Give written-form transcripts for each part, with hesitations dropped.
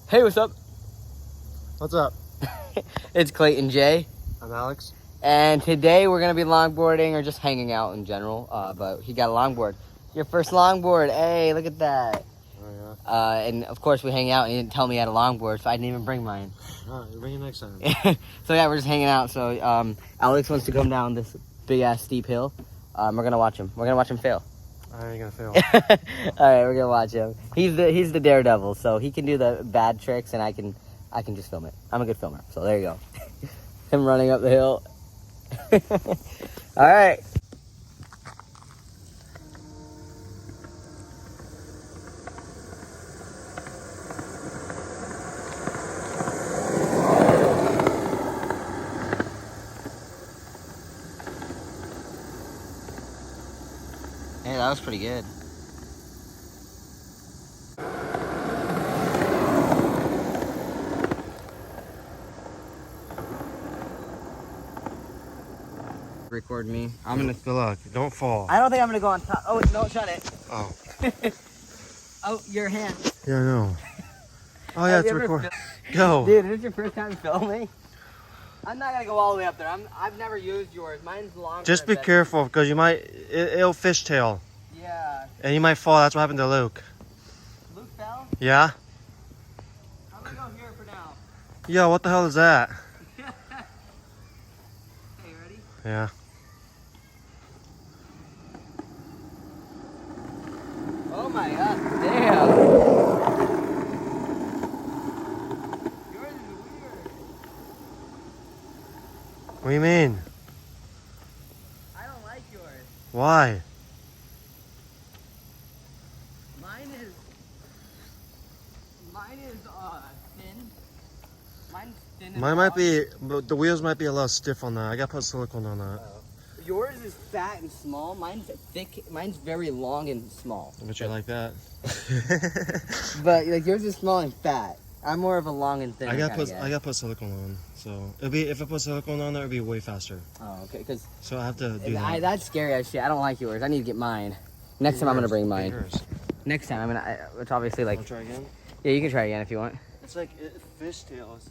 Hey, what's up? What's up? It's Clayton J. I'm Alex. And today we're going to be longboarding or just hanging out in general. But he got a longboard. Your first longboard. Hey, look at that. Oh, yeah. And of course we hang out and he didn't tell me he had a longboard, so I didn't even bring mine. All right, bring it next time. So yeah, we're just hanging out. So Alex wants to come down this big ass steep hill. We're going to watch him. We're going to watch him fail. I ain't gonna fail. All right, we're going to watch him. He's the daredevil, so he can do the bad tricks and I can just film it. I'm a good filmer, so there you go. Him running up the hill. All right. Hey, that was pretty good. Record me. I'm gonna. Good luck. Don't fall. I don't think I'm gonna go on top. Oh, don't shut it. Oh. Oh, your hand. Yeah, I know. Oh yeah, it's recording. Go. Dude, is this your first time filming? I'm not gonna go all the way up there. I've never used yours. Mine's longer. Just be careful because you might it'll fishtail. Yeah. And you might fall. That's what happened to Luke. Luke fell? Yeah. I'm gonna go here for now. Yeah. What the hell is that? Hey, you ready? Yeah. Oh my god, damn. Yours is weird. What do you mean? I don't like yours. Why? Mine is thin. Mine's thin. Mine might be, but the wheels might be a little stiff on that. I gotta put silicone on that. Yours is fat and small. Mine's thick. Mine's very long and small. I bet you like that. But like yours is small and fat. I'm more of a long and thin. I gotta put silicone on. So it'll be, if I put silicone on there, it'll be way faster. Oh, okay. Because So I have to do that. that's scary as shit. I don't like yours. I need to get mine. Next time I'm gonna bring mine. Yours. Next time I'm gonna. It's obviously like. Wanna try again? Yeah, you can try again if you want. It's like fishtails.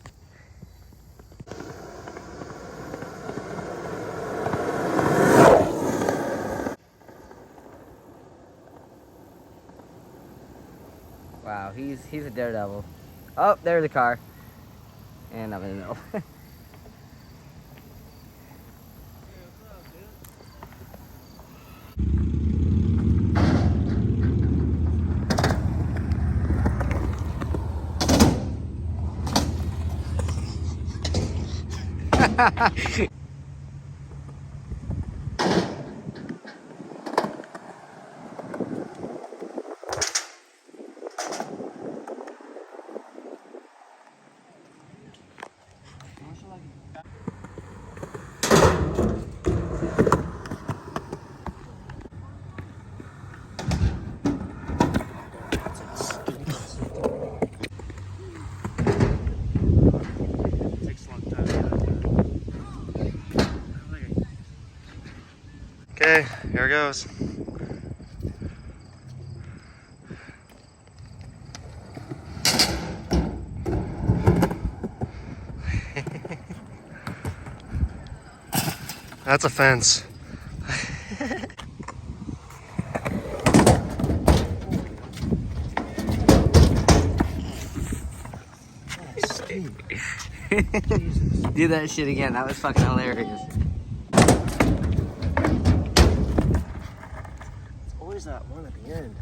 Wow, he's a daredevil. Oh, there's the car. And I'm in the middle. Okay, here goes. That's a fence. Do that shit again. That was fucking hilarious. It's always that one at the end.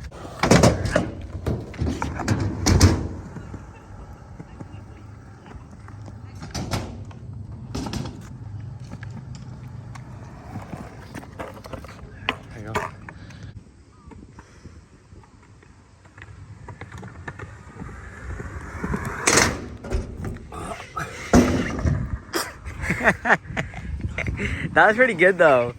There you go. That was pretty good though.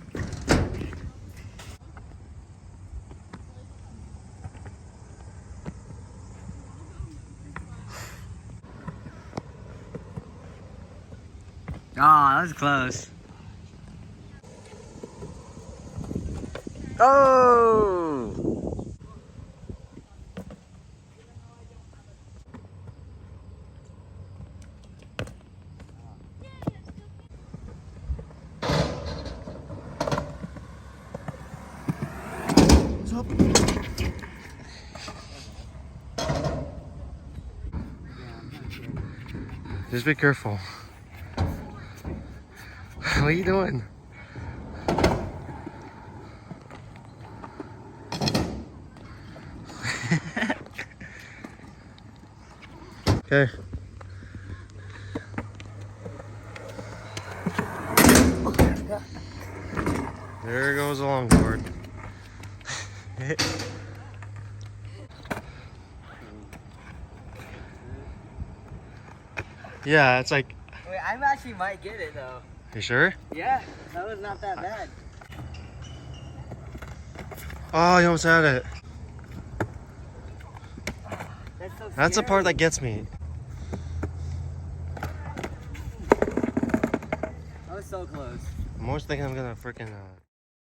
Oh, that was close. Oh! up. Just be careful. What are you doing? Okay. There goes a longboard. Yeah, it's like. Wait, I actually might get it though. You sure? Yeah, that was not that bad. Oh, you almost had it. That's so That's the part that scary. gets me. I was so close. I'm always thinking I'm gonna freaking.